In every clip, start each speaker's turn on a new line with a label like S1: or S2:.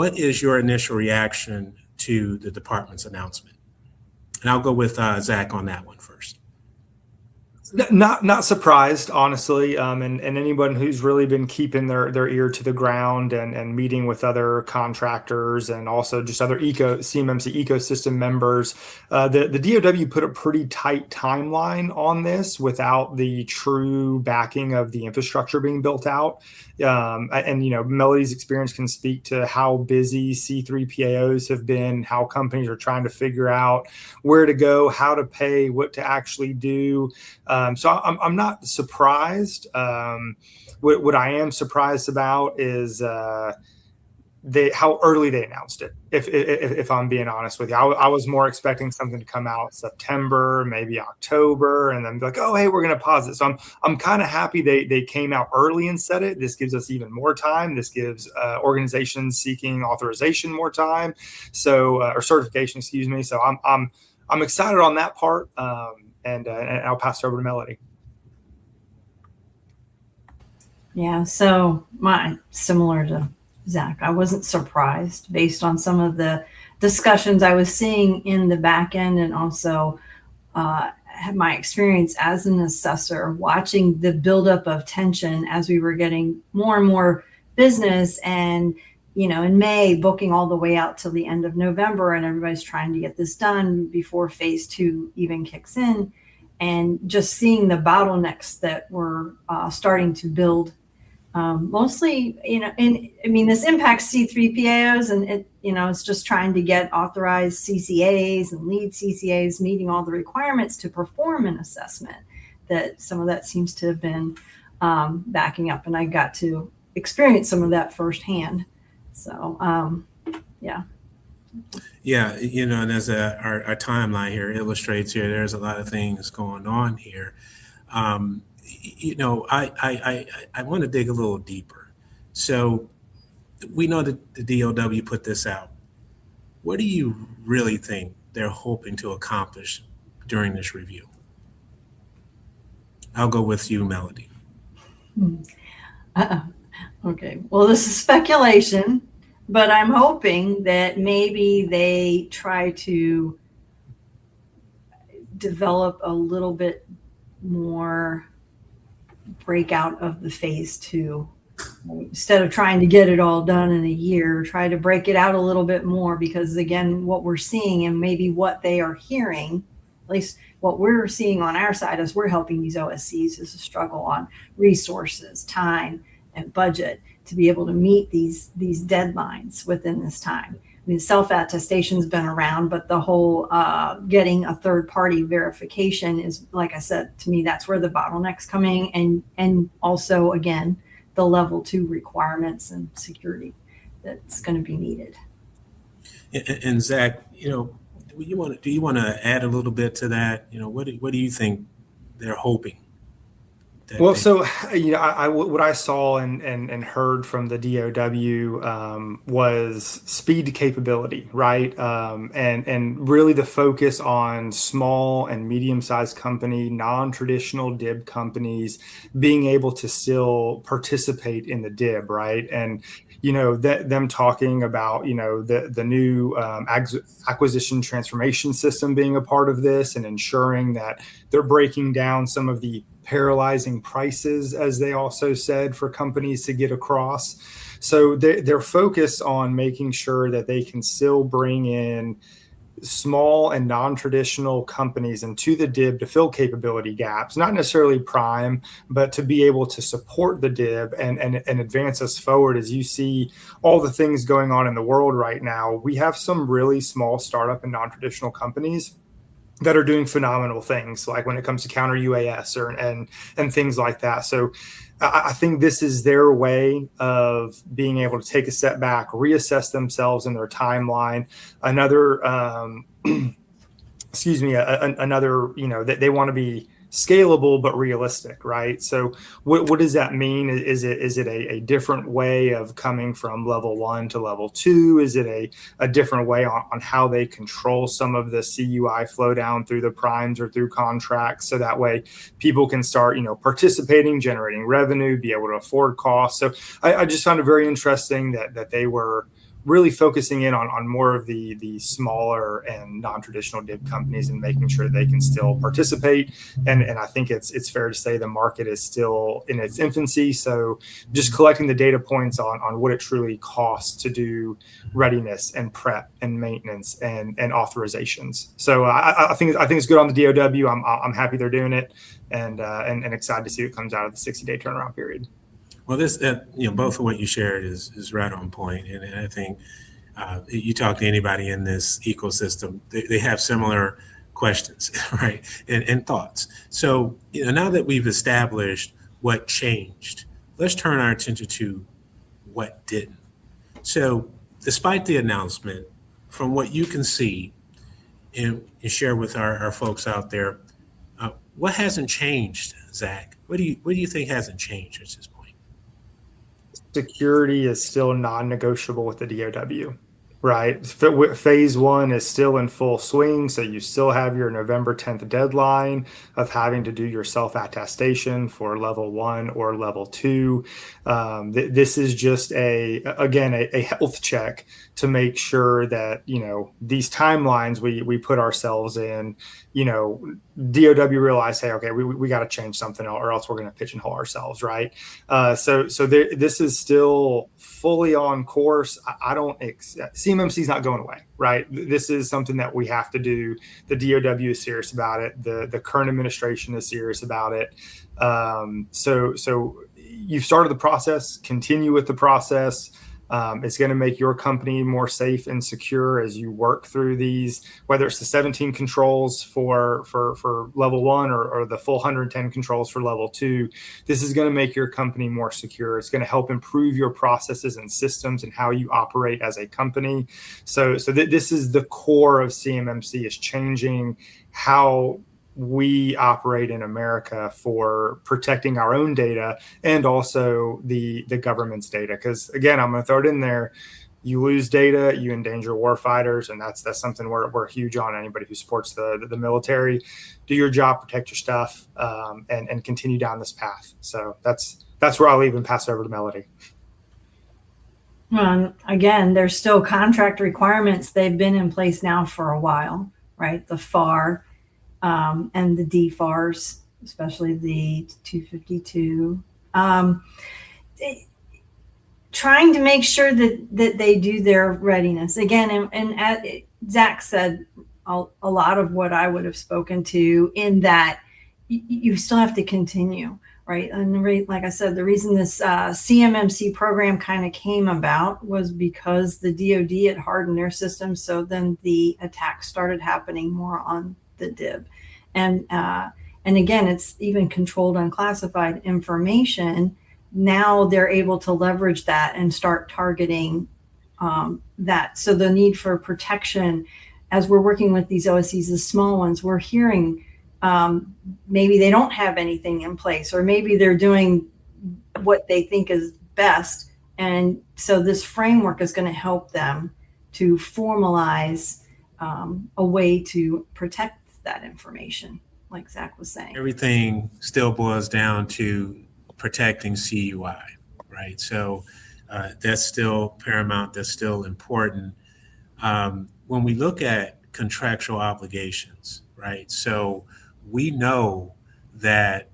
S1: what is your initial reaction to the department's announcement? And I'll go with Zach on that one first.
S2: Not surprised, honestly, and anyone who's really been keeping their ear to the ground and meeting with other contractors and also just other CMMC ecosystem members, the DOW put a pretty tight timeline on this without the true backing of the infrastructure being built out. And Melody's experience can speak to how busy C3PAOs have been, how companies are trying to figure out where to go, how to pay, what to actually do. So I'm not surprised. What I am surprised about is how early they announced it. If I'm being honest with you, I was more expecting something to come out September, maybe October, and then be like, oh, hey, we're going to pause it. So I'm kind of happy they came out early and said it. This gives us even more time. This gives organizations seeking authorization more time. So or certification, excuse me. So I'm excited on that part. And I'll pass it over to Melody.
S3: Yeah, so similar to Zach, I wasn't surprised based on some of the discussions I was seeing in the back end, and also had my experience as an assessor watching the buildup of tension as we were getting more and more business, and in May, booking all the way out till the end of November, and everybody's trying to get this done before phase 2 even kicks in, and just seeing the bottlenecks that were starting to build. Mostly, this impacts C3PAOs, and it's just trying to get authorized CCAs and lead CCAs meeting all the requirements to perform an assessment. That some of that seems to have been backing up, and I got to experience some of that firsthand. So, yeah.
S1: Yeah, and as our timeline here illustrates here, there's a lot of things going on here. I want to dig a little deeper. So we know that the DOW put this out. What do you really think they're hoping to accomplish during this review? I'll go with you, Melody.
S3: Okay, well, this is speculation, but I'm hoping that maybe they try to develop a little bit more breakout of the phase 2. Instead of trying to get it all done in a year, try to break it out a little bit more, because again, what we're seeing and maybe what they are hearing, at least what we're seeing on our side as we're helping these OSCs, is a struggle on resources, time, and budget to be able to meet these deadlines within this time. I mean, self-attestation's been around, but the whole getting a third-party verification is, like I said, to me, that's where the bottleneck's coming, and also, again, the level 2 requirements and security that's going to be needed.
S1: And Zach, do you want to add a little bit to that? What do you think they're hoping?
S2: Well, so what I saw and heard from the DOW was speed to capability, right? And really the focus on small and medium-sized company, non-traditional DIB companies being able to still participate in the DIB, right? And them talking about the new acquisition transformation system being a part of this, and ensuring that they're breaking down some of the paralyzing prices, as they also said, for companies to get across. So they're focused on making sure that they can still bring in small and non-traditional companies into the DIB to fill capability gaps, not necessarily prime, but to be able to support the DIB and advance us forward. As you see all the things going on in the world right now, we have some really small startup and non-traditional companies that are doing phenomenal things, like when it comes to counter UAS and things like that. So I think this is their way of being able to take a step back, reassess themselves in their timeline. Another, they want to be scalable but realistic, right? So what does that mean? Is it a different way of coming from level 1 to level 2? Is it a different way on how they control some of the CUI flow down through the primes or through contracts, so that way people can start participating, generating revenue, be able to afford costs? So I just found it very interesting that they were really focusing in on more of the smaller and non-traditional DIB companies and making sure they can still participate. And I think it's fair to say the market is still in its infancy. So just collecting the data points on what it truly costs to do readiness and prep and maintenance and authorizations. So I think it's good on the DOW. I'm happy they're doing it, and excited to see what comes out of the 60-day turnaround period.
S1: Well, this, both of what you shared is right on point. And I think you talk to anybody in this ecosystem, they have similar questions, right? And thoughts. So, now that we've established what changed, let's turn our attention to what didn't. So, despite the announcement, from what you can see and share with our folks out there, what hasn't changed, Zach? What do you think hasn't changed at this point?
S2: Security is still non-negotiable with the DOW, right? Phase 1 is still in full swing, so you still have your November 10th deadline of having to do your self-attestation for level 1 or level 2. This is just a health check to make sure that, these timelines we put ourselves in, DOW realize, hey, okay, we got to change something or else we're going to pigeonhole ourselves, right? So this is still fully on course. CMMC is not going away, right? This is something that we have to do. The DOW is serious about it. The current administration is serious about it. So you've started the process, continue with the process. It's going to make your company more safe and secure as you work through these, whether it's the 17 controls for level 1 or the full 110 controls for level 2. This is going to make your company more secure. It's going to help improve your processes and systems and how you operate as a company. So this is the core of CMMC, is changing how we operate in America for protecting our own data and also the government's data. Because again, I'm going to throw it in there. You lose data, you endanger warfighters, and that's something we're huge on. Anybody who supports the military, do your job, protect your stuff, and continue down this path. So that's where I'll leave and pass it over to Melody.
S3: Again, there's still contract requirements. They've been in place now for a while, right? The FAR. And the DFARS, especially the 252, trying to make sure that they do their readiness. Again, and as Zach said, a lot of what I would have spoken to in that you still have to continue, right? And like I said, the reason this CMMC program kind of came about was because the DoD had hardened their system. So then the attacks started happening more on the DIB. And again, it's even controlled unclassified information. Now they're able to leverage that and start targeting that. So the need for protection, as we're working with these OSCs, the small ones, we're hearing maybe they don't have anything in place, or maybe they're doing what they think is best. And so this framework is going to help them to formalize a way to protect that information, like Zach was saying.
S1: Everything still boils down to protecting CUI, right? So that's still paramount. That's still important. When we look at contractual obligations, right? So we know that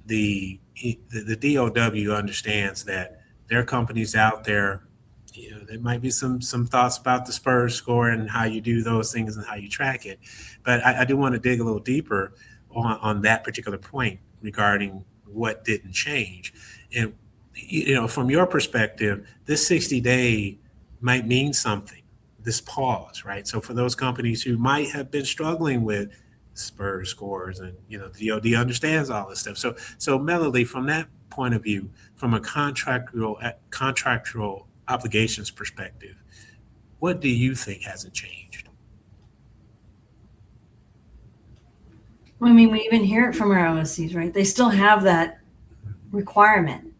S1: the DOW understands that there are companies out there. There might be some thoughts about the SPRS score and how you do those things and how you track it. But I do want to dig a little deeper on that particular point regarding what didn't change. And, from your perspective, this 60-day might mean something, this pause, right? So for those companies who might have been struggling with SPRS scores and, the DoD understands all this stuff. So Melody, from that point of view, from a contractual obligations perspective, what do you think hasn't changed?
S3: Well, I mean, we even hear it from our OSCs, right? They still have that requirement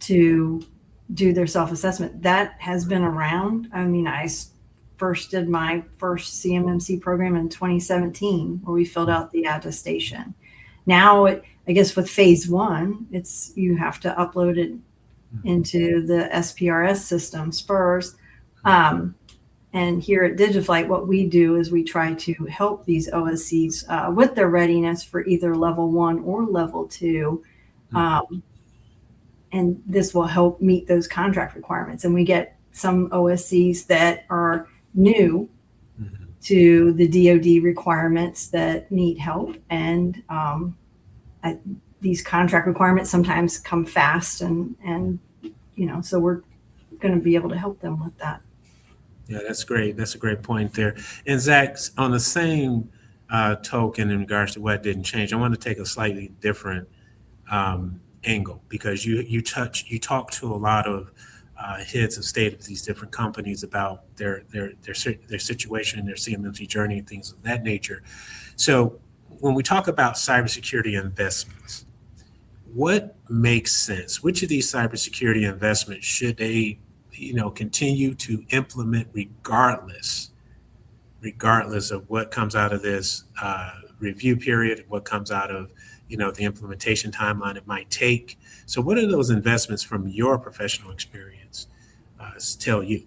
S3: to do their self-assessment. That has been around. I mean, I first did my first CMMC program in 2017, where we filled out the attestation. Now, I guess with phase 1, you have to upload it into the SPRS system, SPRS. And here at DigiFlight, what we do is we try to help these OSCs with their readiness for either level 1 or level 2. And this will help meet those contract requirements. And we get some OSCs that are new to the DoD requirements that need help. And these contract requirements sometimes come fast, and so we're going to be able to help them with that.
S1: Yeah, that's great. That's a great point there. And Zach, on the same token in regards to what didn't change, I want to take a slightly different angle, because you talk to a lot of heads of state of these different companies about their situation, their CMMC journey, and things of that nature. So when we talk about cybersecurity investments, what makes sense? Which of these cybersecurity investments should they continue to implement regardless of what comes out of this review period, what comes out of the implementation timeline it might take? So what are those investments from your professional experience tell you?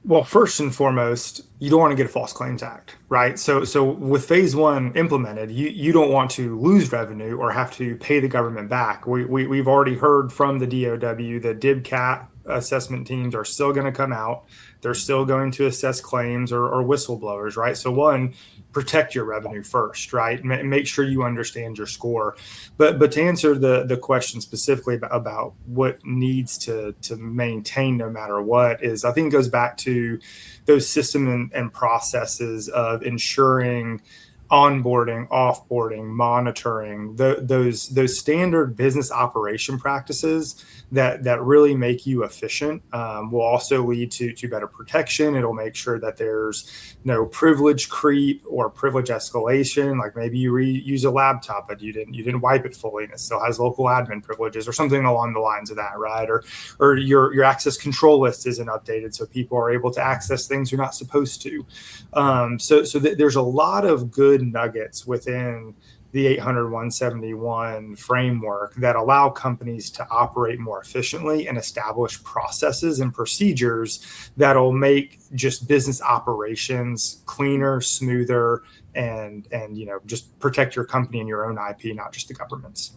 S2: Well, first and foremost, you don't want to get a False Claims Act, right? So with phase 1 implemented, you don't want to lose revenue or have to pay the government back. We've already heard from the DOW that DIBCAT assessment teams are still going to come out. They're still going to assess claims or whistleblowers, right? So one, protect your revenue first, right? Make sure you understand your score. But to answer the question specifically about what needs to maintain no matter what is, I think it goes back to those system and processes of ensuring onboarding, offboarding, monitoring, those standard business operation practices that really make you efficient will also lead to better protection. It'll make sure that there's no privilege creep or privilege escalation. Like maybe you use a laptop, but you didn't wipe it fully and it still has local admin privileges or something along the lines of that, right? Or your access control list isn't updated, so people are able to access things you're not supposed to. So there's a lot of good nuggets within the 800-171 framework that allow companies to operate more efficiently and establish processes and procedures that'll make just business operations cleaner, smoother, and just protect your company and your own IP, not just the government's.